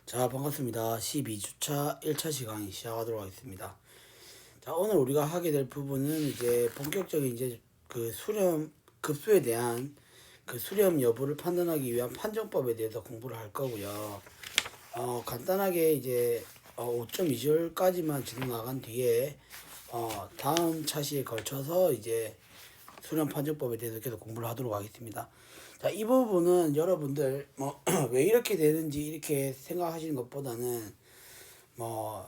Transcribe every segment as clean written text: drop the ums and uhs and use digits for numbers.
자, 반갑습니다. 12주차 1차 시간 시작하도록 하겠습니다. 자, 오늘 우리가 하게 될 부분은 이제 본격적인 이제 그 수렴 급수에 대한 그 수렴 여부를 판단하기 위한 판정법에 대해서 공부를 할 거고요. 간단하게 이제 5.2절까지만 지도 나간 뒤에 다음 차시에 걸쳐서 이제 수렴 판정법에 대해서 계속 공부를 하도록 하겠습니다. 자, 이 부분은 여러분들 뭐 왜 이렇게 되는지 이렇게 생각하시는 것보다는 뭐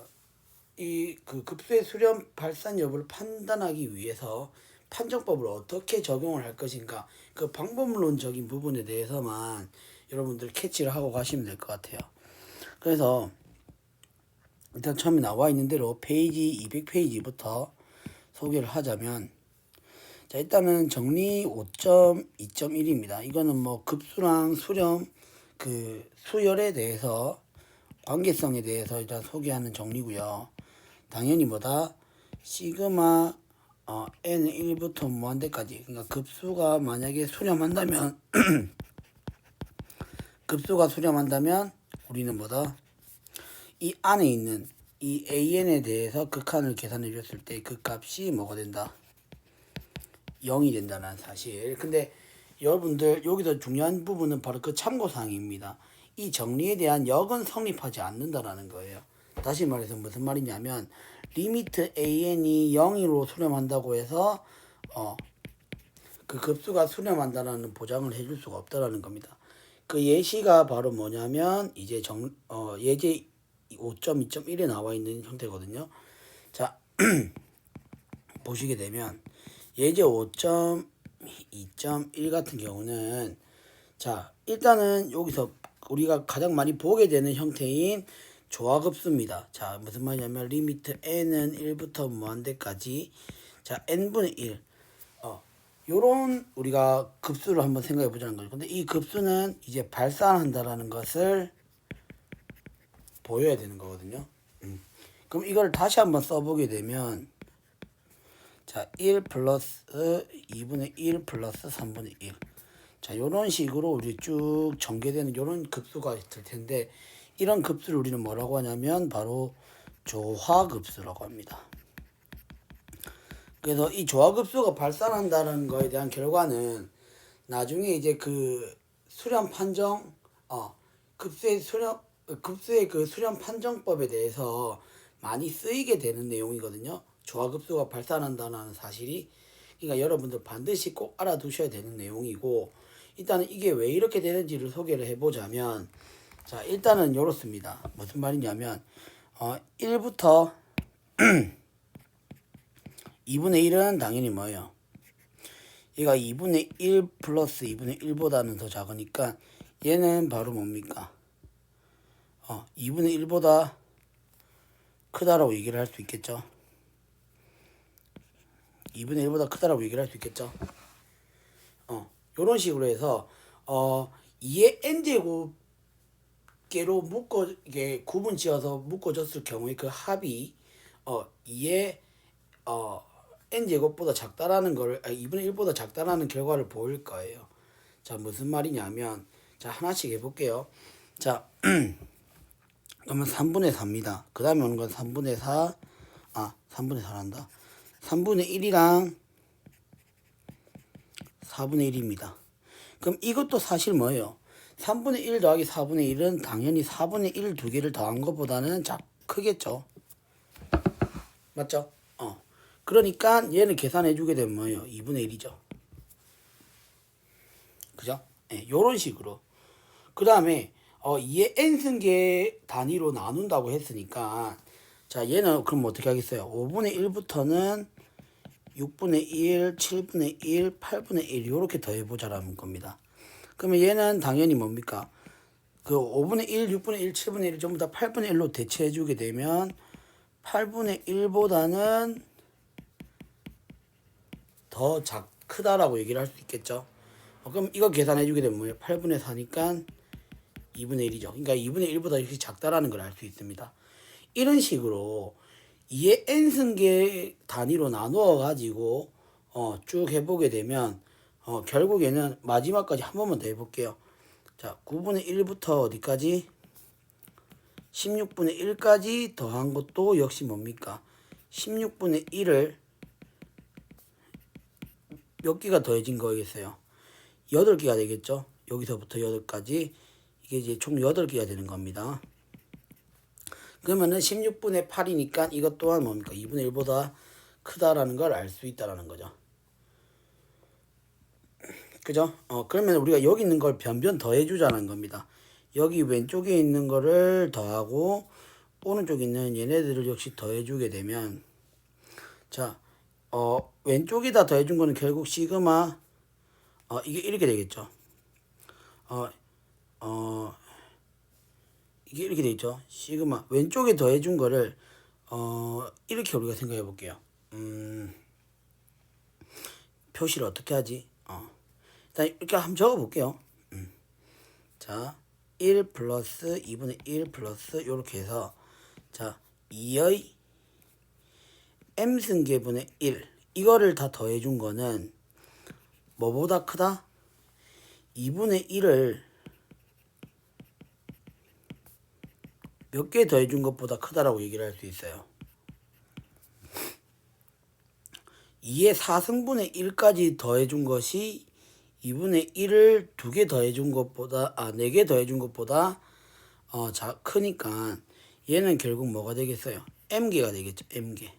이 그 급수의 수렴 발산 여부를 판단하기 위해서 판정법을 어떻게 적용을 할 것인가 그 방법론적인 부분에 대해서만 여러분들 캐치를 하고 가시면 될 것 같아요. 그래서 일단 처음에 나와 있는 대로 페이지 200페이지부터 소개를 하자면, 자, 일단은 정리 5.2.1입니다. 이거는 뭐 급수랑 수렴 그 수열에 대해서 관계성에 대해서 일단 소개하는 정리고요. 당연히 뭐다 시그마 n은 1부터 무한대까지, 그러니까 급수가 만약에 수렴한다면 급수가 수렴한다면 우리는 뭐다 이 안에 있는 이 an에 대해서 극한을 계산해 줬을 때 그 값이 뭐가 된다 0이 된다는 사실. 근데 여러분들 여기서 중요한 부분은 바로 그 참고사항입니다. 이 정리에 대한 역은 성립하지 않는다라는 거예요. 다시 말해서 무슨 말이냐면 리미트 an이 0으로 수렴한다고 해서 그 급수가 수렴한다라는 보장을 해줄 수가 없다라는 겁니다. 그 예시가 바로 뭐냐면 이제 예제 5.2.1에 나와 있는 형태거든요. 자, 보시게 되면 예제 5.2.1 같은 경우는, 자, 일단은 여기서 우리가 가장 많이 보게 되는 형태인 조화급수입니다. 자, 무슨 말이냐면 리미트 n은 1부터 무한대까지, 자, n분의 1 요런 우리가 급수를 한번 생각해 보자는 거죠. 근데 이 급수는 이제 발산한다라는 것을 보여야 되는 거거든요. 그럼 이걸 다시 한번 써보게 되면, 자, 1 플러스 2분의 1 플러스 3분의 1. 자, 요런 식으로 우리 쭉 전개되는 요런 급수가 있을 텐데, 이런 급수를 우리는 뭐라고 하냐면 바로 조화급수라고 합니다. 그래서 이 조화급수가 발산한다는 거에 대한 결과는 나중에 이제 그 수렴 판정, 급수의 그 수렴 판정법에 대해서 많이 쓰이게 되는 내용이거든요. 조화급수가 발산한다는 사실이. 그러니까 여러분들 반드시 꼭 알아두셔야 되는 내용이고, 일단은 이게 왜 이렇게 되는지를 소개를 해보자면, 자, 일단은 이렇습니다. 무슨 말이냐면 1부터 2분의 1은 당연히 뭐예요? 얘가 2분의 1 플러스 2분의 1보다는 더 작으니까 얘는 바로 뭡니까? 2분의 1보다 크다라고 얘기를 할 수 있겠죠. 2분의 1보다 크다라고 얘기를 할 수 있겠죠. 요런 식으로 해서 2의 n제곱계로 이게 구분 지어서 묶어졌을 경우에 그 합이 2의 n제곱보다 작다라는 걸 2분의 1보다 작다라는 결과를 보일 거예요. 자, 무슨 말이냐면, 자, 하나씩 해볼게요. 자, 그러면 3분의 4입니다. 그 다음에 오는 건 3분의 4, 3분의 4란다. 3분의 1이랑 4분의 1입니다. 그럼 이것도 사실 뭐예요? 3분의 1 더하기 4분의 1은 당연히 4분의 1 두 개를 더한 것보다는 크겠죠. 맞죠? 그러니까 얘를 계산해 주게 되면 뭐예요? 2분의 1이죠. 그죠? 예, 요런 식으로. 그 다음에 2의 n승계 단위로 나눈다고 했으니까, 자, 얘는 그럼 어떻게 하겠어요? 5분의 1부터는 6분의 1, 7분의 1, 8분의 1 이렇게 더해보자라는 겁니다. 그러면 얘는 당연히 뭡니까? 그 5분의 1, 6분의 1, 7분의 1을 전부 다 8분의 1로 대체해주게 되면 8분의 1보다는 더 크다라고 얘기를 할 수 있겠죠. 그럼 이거 계산해주게 되면 뭐예요? 8분의 4니까 2분의 1이죠. 그러니까 2분의 1보다 이렇게 작다라는 걸 알 수 있습니다. 이런 식으로 2의 n승계 단위로 나누어 가지고 쭉 해보게 되면 결국에는 마지막까지 한 번만 더 해볼게요. 자, 9분의 1부터 어디까지? 16분의 1까지 더한 것도 역시 뭡니까? 16분의 1을 몇 개가 더해진 거겠어요? 8개가 되겠죠? 여기서부터 8까지 이게 이제 총 8개가 되는 겁니다. 그러면은 16분의 8이니까 이것 또한 뭡니까? 2분의 1보다 크다라는 걸 알 수 있다라는 거죠. 그죠? 그러면 우리가 여기 있는 걸 변변 더해주자는 겁니다. 여기 왼쪽에 있는 거를 더하고 오른쪽에 있는 얘네들을 역시 더해주게 되면 자, 왼쪽에다 더해준 거는 결국 시그마 이게 이렇게 되겠죠. 이게 이렇게 되겠죠. 시그마 왼쪽에 더해준 거를 이렇게 우리가 생각해 볼게요. 표시를 어떻게 하지? 일단 이렇게 한번 적어 볼게요. 자, 1 플러스 2분의 1 플러스 이렇게 해서 자 2의 m승계분의 1 이거를 다 더해준 거는 뭐보다 크다? 2분의 1을 몇 개 더해준 것보다 크다라고 얘기를 할 수 있어요. 2의 4승분의 1까지 더해준 것이 2분의 1을 2개 더해준 것보다 4개 더해준 것보다 크니까 얘는 결국 뭐가 되겠어요? m개가 되겠죠. m개.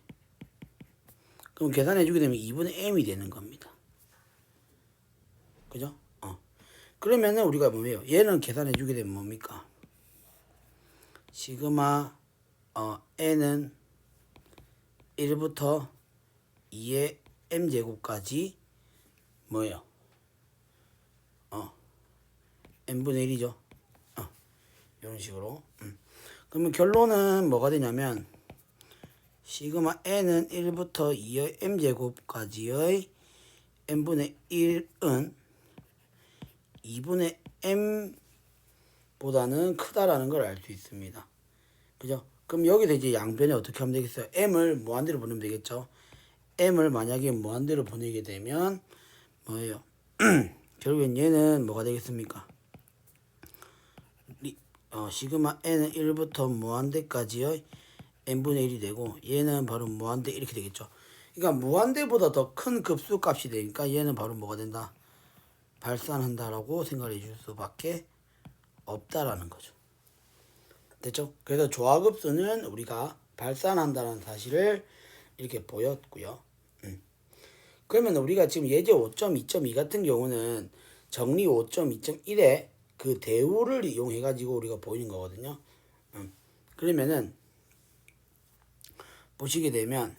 그럼 계산해주게 되면 2분의 m이 되는 겁니다. 그죠? 그러면은 우리가 뭐예요? 얘는 계산해주게 되면 뭡니까? 시그마 n은 1부터 2의 m제곱까지 뭐예요? n분의 1이죠. 이런 식으로. 그러면 결론은 뭐가 되냐면 시그마 n은 1부터 2의 m제곱까지의 n분의 1은 2분의 m보다는 크다라는 걸 알 수 있습니다. 그죠? 그럼 여기서 이제 양변에 어떻게 하면 되겠어요? m을 무한대로 보내면 되겠죠? m을 만약에 무한대로 보내게 되면 뭐예요? 결국엔 얘는 뭐가 되겠습니까? 시그마 n은 1부터 무한대까지의 n분의 1이 되고 얘는 바로 무한대 이렇게 되겠죠. 그러니까 무한대보다 더 큰 급수 값이 되니까 얘는 바로 뭐가 된다? 발산한다라고 생각해 줄 수밖에 없다라는 거죠. 됐죠? 그래서 조화급수는 우리가 발산한다는 사실을 이렇게 보였고요. 그러면 우리가 지금 예제 5.2.2 같은 경우는 정리 5.2.1에 그 대우를 이용해 가지고 우리가 보이는 거거든요. 그러면은 보시게 되면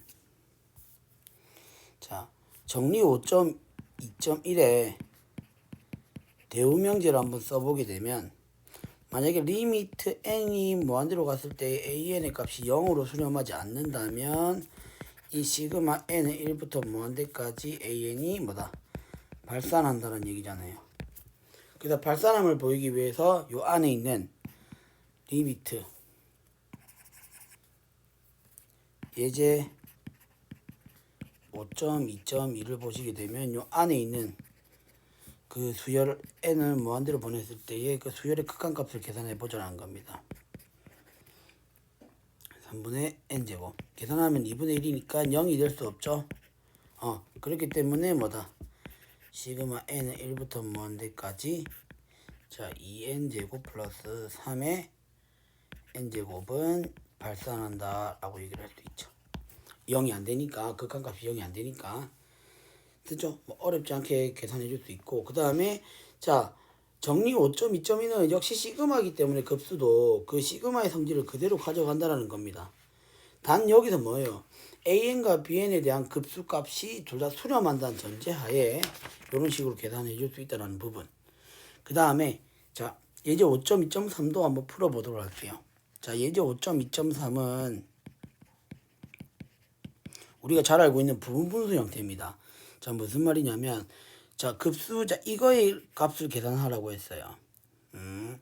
자 정리 5.2.1에 대우 명제를 한번 써보게 되면 만약에 리미트 n이 무한대로 갔을 때 an의 값이 0으로 수렴하지 않는다면 이 시그마 n은 1부터 무한대까지 an이 뭐다? 발산한다는 얘기잖아요. 그래서 발산함을 보이기 위해서 요 안에 있는 리미트 예제 5.2.2를 보시게 되면 요 안에 있는 그 수열 n을 무한대로 보냈을 때의 그 수열의 극한값을 계산해 보자는 겁니다. 3분의 n제곱 계산하면 2분의 1이니까 0이 될 수 없죠. 그렇기 때문에 뭐다? 시그마 n은 1부터 무한대까지 자 2n제곱 플러스 3의 n제곱은 발산한다 라고 얘기를 할 수 있죠. 0이 안 되니까 극한값이 0이 안 되니까 됐죠? 뭐 어렵지 않게 계산해 줄 수 있고 그 다음에 자 정리 5.2.2는 역시 시그마이기 때문에 급수도 그 시그마의 성질을 그대로 가져간다는 겁니다. 단 여기서 뭐예요? an과 bn에 대한 급수값이 둘 다 수렴한다는 전제하에 이런 식으로 계산해 줄 수 있다는 부분. 그 다음에 자 예제 5.2.3도 한번 풀어보도록 할게요. 자 예제 5.2.3은 우리가 잘 알고 있는 부분분수 형태입니다. 자 무슨 말이냐면 자 급수 자 이거의 값을 계산하라고 했어요. n은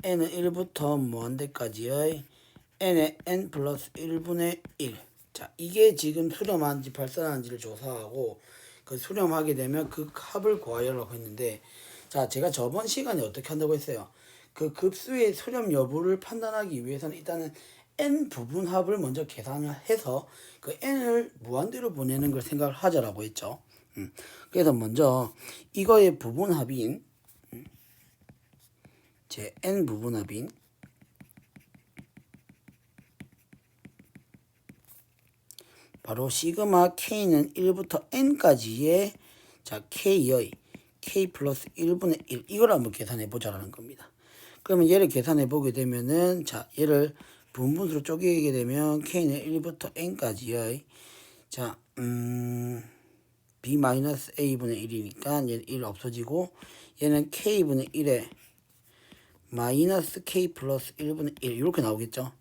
1부터 무한대까지의 n의 n 플러스 1분의 1. 자 이게 지금 수렴하는지 발산하는지를 조사하고 그 수렴하게 되면 그 합을 구하려고 했는데 자 제가 저번 시간에 어떻게 한다고 했어요. 그 급수의 수렴 여부를 판단하기 위해서는 일단은 n 부분합을 먼저 계산을 해서 그 n을 무한대로 보내는 걸 생각을 하자라고 했죠. 그래서 먼저 이거의 부분합인 제 n 부분합인 바로 시그마 k는 1부터 n까지의 자 k의 k 플러스 1분의 1 이걸 한번 계산해 보자라는 겁니다. 그러면 얘를 계산해 보게 되면은 자 얘를 분분수로 쪼개게 되면 k는 1부터 n까지의 자 b-a분의 1이니까 얘는 1 없어지고 얘는 k분의 1에 마이너스 k 플러스 1분의 1 이렇게 나오겠죠.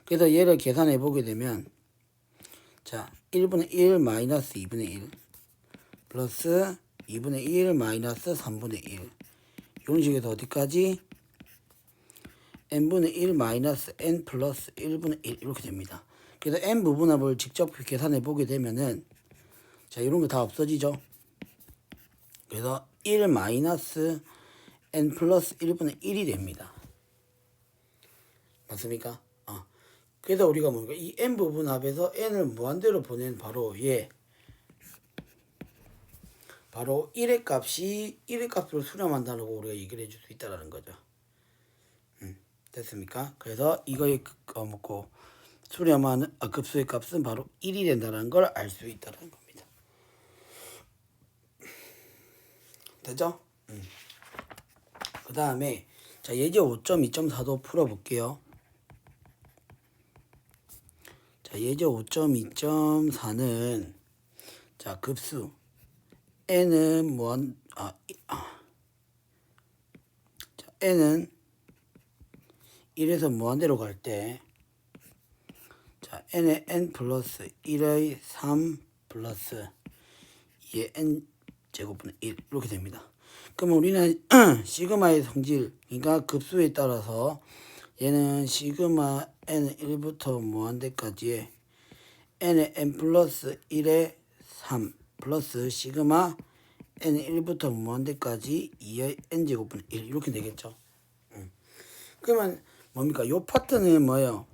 그래서 얘를 계산해 보게 되면 자 1분의 1 마이너스 2분의 1 플러스 2분의 1 마이너스 3분의 1 이런 식에서 어디까지 n분의 1 마이너스 n 플러스 1분의 1 이렇게 됩니다. 그래서 n 부분합을 직접 계산해 보게 되면은 자 이런 거 다 없어지죠. 그래서 1 마이너스 n 플러스 1분의 1이 됩니다. 맞습니까? 그래서 우리가 뭔가 이 n 부분합에서 n을 무한대로 보낸 바로 얘 바로 1의 값이 1의 값으로 수렴한다고 우리가 얘기를 해줄 수 있다는 거죠. 됐습니까? 그래서 이거의 먹고 수렴하는 급수의 값은 바로 1이 된다는 걸 알 수 있다는 겁니다. 됐죠? 그 다음에 자 예제 5.2.4도 풀어볼게요. 자 예제 5.2.4는 자 급수 n은 자 n은 1에서 무한대로 갈 때 자 n의 n 플러스 1의 3 플러스 2의 n 제곱분의 1 이렇게 됩니다. 그럼 우리는 시그마의 성질 그러니까 급수에 따라서 얘는 시그마 n은 1부터 무한대까지의 n의 n 플러스 1의 3 플러스 시그마 n은 1부터 무한대까지 2의 n제곱분의 1 이렇게 되겠죠. 그러면 뭡니까? 요 파트는 뭐예요?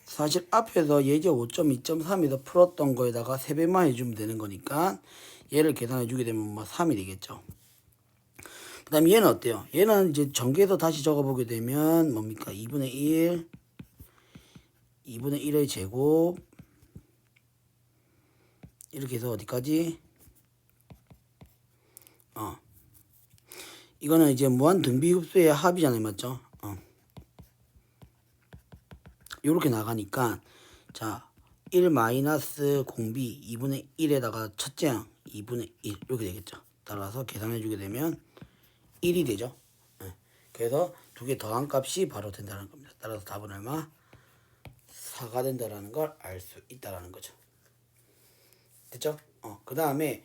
사실 앞에서 예제 5.2.3에서 풀었던 거에다가 3배만 해주면 되는 거니까 얘를 계산해 주게 되면 뭐 3이 되겠죠. 그 다음 얘는 어때요? 얘는 이제 전개해서 다시 적어보게 되면 뭡니까? 2분의 1 2분의 1의 제곱 이렇게 해서 어디까지? 이거는 이제 무한 등비급수의 합이잖아요. 맞죠? 요렇게 나가니까 자 1 마이너스 공비 2분의 1에다가 첫째 항 2분의 1 이렇게 되겠죠. 따라서 계산해 주게 되면 1이 되죠. 그래서 두 개 더한 값이 바로 된다는 겁니다. 따라서 답은 얼마? 4가 된다는 걸 알 수 있다는 거죠. 됐죠? 그 다음에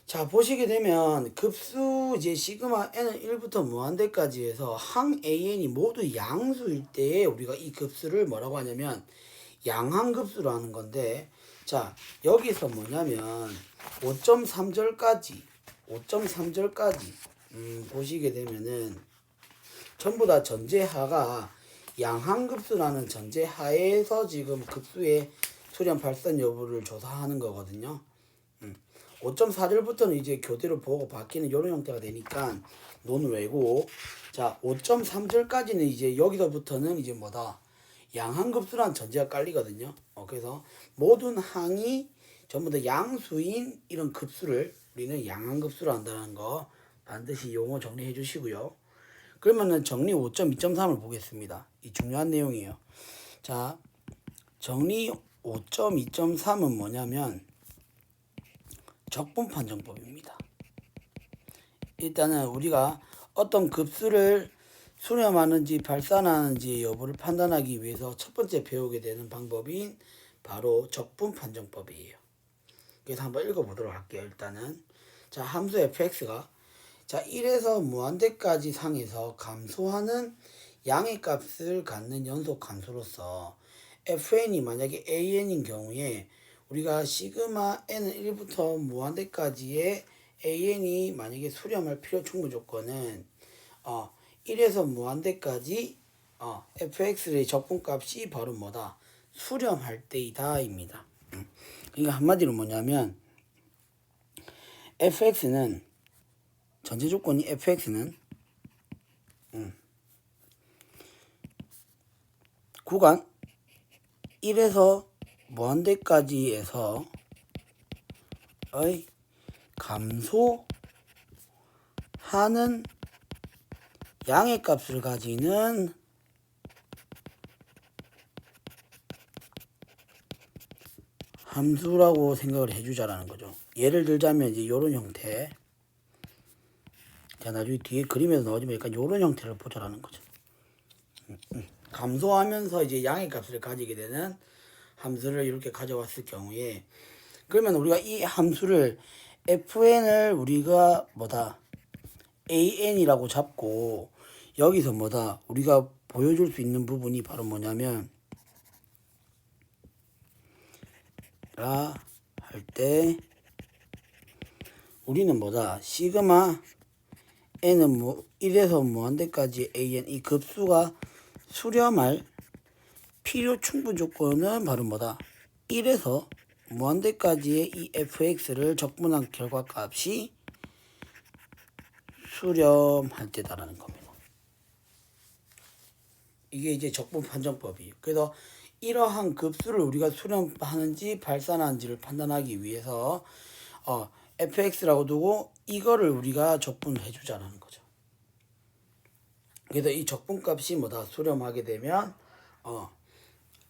자 보시게 되면 급수 이제 시그마 n은 1부터 무한대까지 해서 항 an이 모두 양수일 때에 우리가 이 급수를 뭐라고 하냐면 양항급수로 하는 건데 자 여기서 뭐냐면 5.3절까지 보시게 되면은 전부 다 전제하가 양항급수라는 전제하에서 지금 급수의 수렴 발산 여부를 조사하는 거거든요. 5.4절부터는 이제 교대로 보고 바뀌는 이런 형태가 되니까 논 외고 자 5.3절까지는 이제 여기서부터는 이제 뭐다 양항급수라는 전제가 깔리거든요. 그래서 모든 항이 전부 다 양수인 이런 급수를 우리는 양항급수로 한다는 거 반드시 용어 정리해 주시고요. 그러면은 정리 5.2.3을 보겠습니다. 이 중요한 내용이에요. 자 정리 5.2.3은 뭐냐면 적분 판정법입니다. 일단은 우리가 어떤 급수를 수렴하는지 발산하는지 여부를 판단하기 위해서 첫 번째 배우게 되는 방법인 바로 적분 판정법이에요. 그래서 한번 읽어보도록 할게요. 일단은 자 함수 fx가 자 1에서 무한대까지 상에서 감소하는 양의 값을 갖는 연속 함수로서 fn이 만약에 an인 경우에 우리가 시그마 n은 1부터 무한대까지의 an이 만약에 수렴할 필요 충분 조건은 1에서 무한대까지 fx의 적분값이 바로 뭐다? 수렴할 때이다 입니다. 그러니까 한마디로 뭐냐면 fx는 전제 조건이 fx는 구간 1에서 무한대까지에서의 감소하는 양의 값을 가지는 함수라고 생각을 해주자라는 거죠. 예를 들자면 이제 이런 형태. 자, 나중에 뒤에 그림에서 나오지만 약간 이런 형태를 보자라는 거죠. 감소하면서 이제 양의 값을 가지게 되는 함수를 이렇게 가져왔을 경우에, 그러면 우리가 이 함수를 fn을 우리가 뭐다? an이라고 잡고, 여기서 뭐다? 우리가 보여줄 수 있는 부분이 바로 뭐냐면 라 할 때 우리는 뭐다? 시그마 n은 1에서 무한대까지 an 이 급수가 수렴할 필요 충분 조건은 바로 뭐다? 1에서 무한대까지의 이 fx를 적분한 결과값이 수렴할 때다라는 겁니다. 이게 이제 적분 판정법이에요. 그래서 이러한 급수를 우리가 수렴하는지 발산하는지를 판단하기 위해서 fx라고 두고 이거를 우리가 적분을 해주자라는 거죠. 그래서 이 적분값이 뭐다? 수렴하게 되면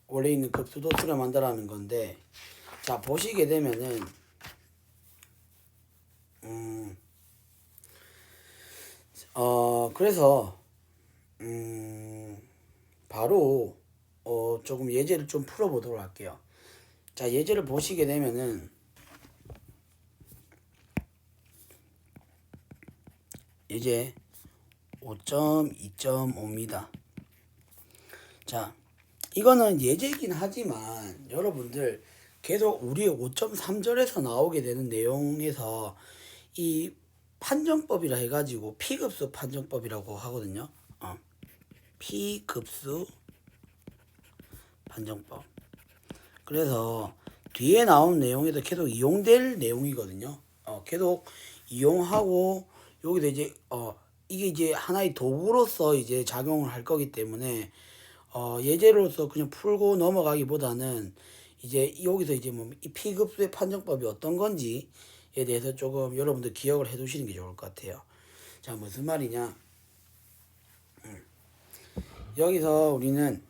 원래 있는 급수도 수렴한다라는 건데, 자 보시게 되면은 그래서 바로 조금 예제를 좀 풀어보도록 할게요. 자, 예제를 보시게 되면은 예제 5.2.5입니다. 자, 이거는 예제이긴 하지만 여러분들 계속 우리 5.3절에서 나오게 되는 내용에서 이 판정법이라 해가지고 P급수 판정법이라고 하거든요. P급수 판정법. 그래서 뒤에 나온 내용에도 계속 이용될 내용이거든요. 계속 이용하고 여기서 이제 이게 이제 하나의 도구로서 이제 작용을 할 거기 때문에 예제로서 그냥 풀고 넘어가기보다는 이제 여기서 이제 뭐 이 P급수의 판정법이 어떤 건지에 대해서 조금 여러분들 기억을 해 두시는 게 좋을 것 같아요. 자, 무슨 말이냐? 여기서 우리는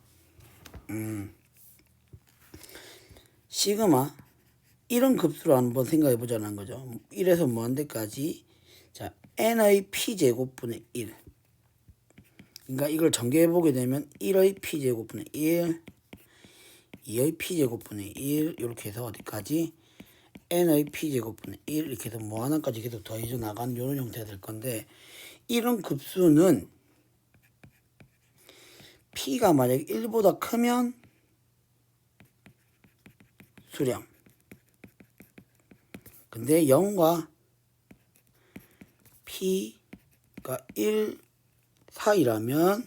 시그마 이런 급수로 한번 생각해 보자는 거죠. 1에서 무한대까지 자 n의 p제곱분의 1. 그러니까 이걸 전개해 보게 되면 1의 p제곱분의 1, 2의 p제곱분의 1 이렇게 해서 어디까지 n의 p제곱분의 1 이렇게 해서 무한한까지 계속 더해져 나가는 이런 형태가 될 건데, 이런 급수는 p가 만약 1보다 크면 수렴. 근데 0과 p가 1 사이라면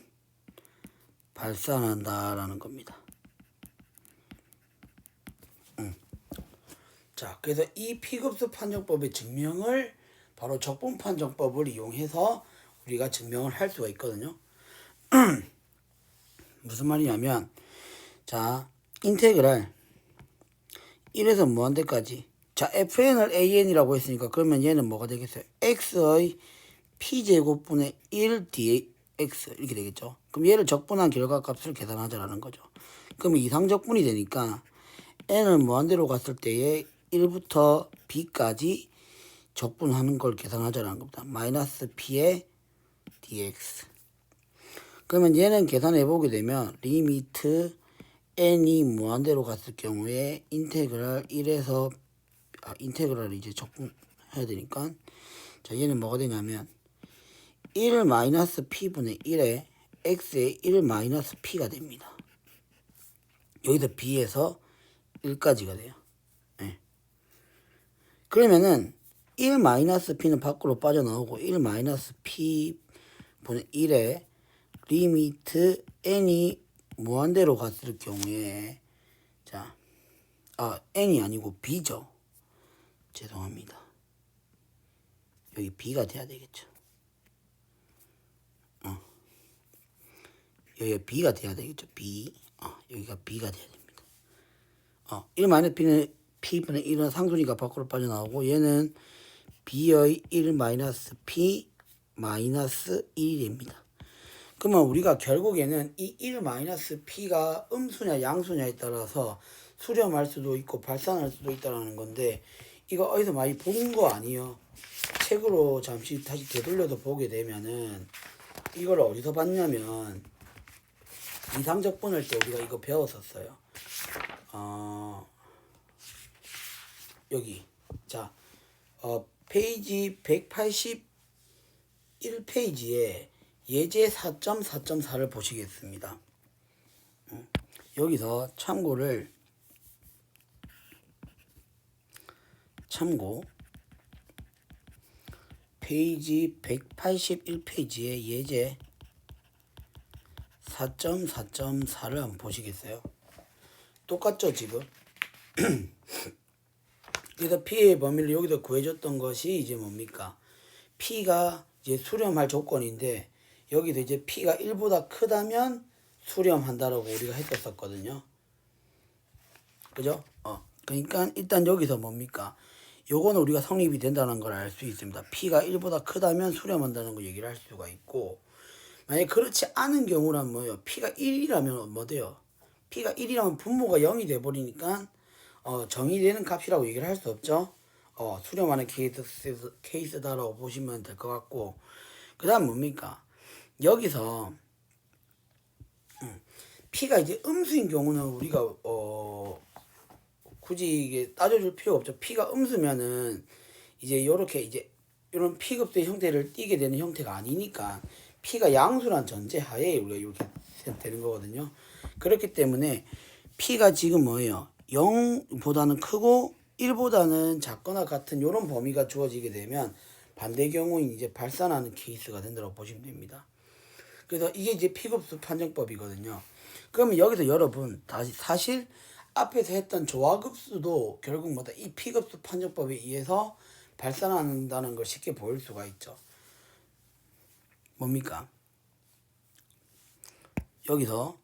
발산한다라는 겁니다. 자, 그래서 이 P급수 판정법의 증명을 바로 적분 판정법을 이용해서 우리가 증명을 할 수가 있거든요. 무슨 말이냐면, 자, 인테그랄 1에서 무한대까지. 자, fn을 an이라고 했으니까 그러면 얘는 뭐가 되겠어요? x의 p제곱분의 1 dx 이렇게 되겠죠. 그럼 얘를 적분한 결과값을 계산하자라는 거죠. 그럼 이상적분이 되니까 n을 무한대로 갔을 때에 1부터 b까지 적분하는 걸 계산하자라는 겁니다. 마이너스 p의 dx. 그러면 얘는 계산해 보게 되면 리미트 n이 무한대로 갔을 경우에 인테그랄 1에서 인테그랄을 이제 적분해야 되니까, 자 얘는 뭐가 되냐면 1 마이너스 p분의 1에 x의 1 마이너스 p가 됩니다. 여기서 b에서 1까지가 돼요. 네. 그러면은 1 마이너스 p는 밖으로 빠져나오고 1 마이너스 p분의 1에 리미트 n이 무한대로 갔을 경우에 자, n이 아니고 b죠. 죄송합니다. 여기 b가 돼야 되겠죠. 여기가 b가 돼야 되겠죠. b. 여기가 b가 돼야 됩니다. 1 마이너스 b는 p분의 1은 상수니까 밖으로 빠져나오고 얘는 b의 1 마이너스 p 마이너스 1이 됩니다. 그러면 우리가 결국에는 이 1 마이너스 p가 음수냐 양수냐에 따라서 수렴할 수도 있고 발산할 수도 있다는 건데 이거 어디서 많이 본 거 아니에요? 책으로 잠시 다시 되돌려도 보게 되면은 이걸 어디서 봤냐면 이상적분할 때 우리가 이거 배웠었어요. 여기 자 페이지 181페이지에 예제 4.4.4를 보시겠습니다. 여기서 참고 페이지 181페이지에 예제 4.4.4를 한번 보시겠어요? 똑같죠 지금? 그래서 P의 범위를 여기서 구해줬던 것이 이제 뭡니까? P가 이제 수렴할 조건인데 여기서 이제 P가 1보다 크다면 수렴한다라고 우리가 했었거든요. 그죠? 그러니까 일단 여기서 뭡니까? 요거는 우리가 성립이 된다는 걸 알 수 있습니다. P가 1보다 크다면 수렴한다는 거 얘기를 할 수가 있고 만약에 그렇지 않은 경우라면 뭐예요? P가 1이라면 뭐 돼요? P가 1이라면 분모가 0이 돼버리니까 정의되는 값이라고 얘기를 할 수 없죠. 수렴하는 케이스다라고 보시면 될 것 같고 그 다음 뭡니까? 여기서 P가 이제 음수인 경우는 우리가 굳이 이게 따져줄 필요가 없죠. P가 음수면은 이제 요렇게 이제 이런 P급수의 형태를 띠게 되는 형태가 아니니까 P가 양수란 전제하에 우리가 이렇게 되는 거거든요. 그렇기 때문에 P가 지금 뭐예요? 0보다는 크고 1보다는 작거나 같은 이런 범위가 주어지게 되면 반대 경우인 이제 발산하는 케이스가 된다고 보시면 됩니다. 그래서 이게 이제 P급수 판정법이거든요. 그러면 여기서 여러분 다시 사실 앞에서 했던 조화급수도 결국 뭐다 이 P급수 판정법에 의해서 발산한다는 걸 쉽게 보일 수가 있죠. 뭡니까? 여기서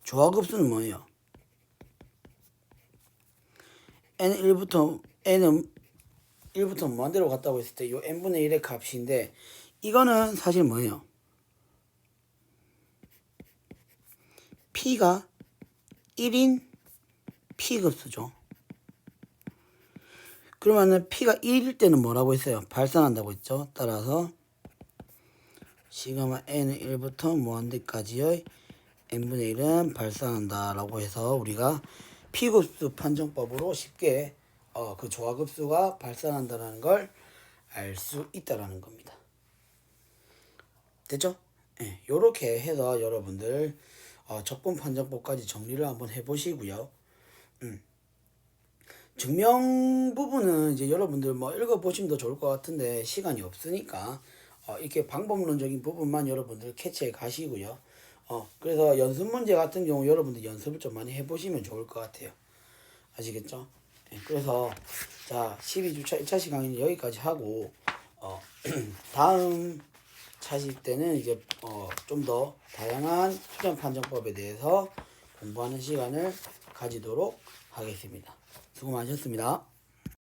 조화급수는 뭐예요? n은 1부터 무한대로 갔다고 했을 때 이 n분의 1의 값인데 이거는 사실 뭐예요? p가 1인 p급수죠. 그러면은 p가 1일 때는 뭐라고 했어요? 발산한다고 했죠. 따라서 시그마 n은 1부터 무한대까지의 n분의 1은 발산한다 라고 해서 우리가 P급수 판정법으로 쉽게 그 조화급수가 발산한다는 걸 알 수 있다라는 겁니다. 됐죠? 네, 요렇게 해서 여러분들 적분 판정법까지 정리를 한번 해보시고요. 증명 부분은 이제 여러분들 뭐 읽어보시면 더 좋을 것 같은데 시간이 없으니까 이렇게 방법론적인 부분만 여러분들 캐치해 가시고요. 그래서 연습 문제 같은 경우 여러분들 연습을 좀 많이 해보시면 좋을 것 같아요. 아시겠죠? 네, 그래서 자 12주차 1차시 강의는 여기까지 하고 다음 차시 때는 이제 좀 더 다양한 수렴 판정법에 대해서 공부하는 시간을 가지도록 하겠습니다. 수고 많으셨습니다.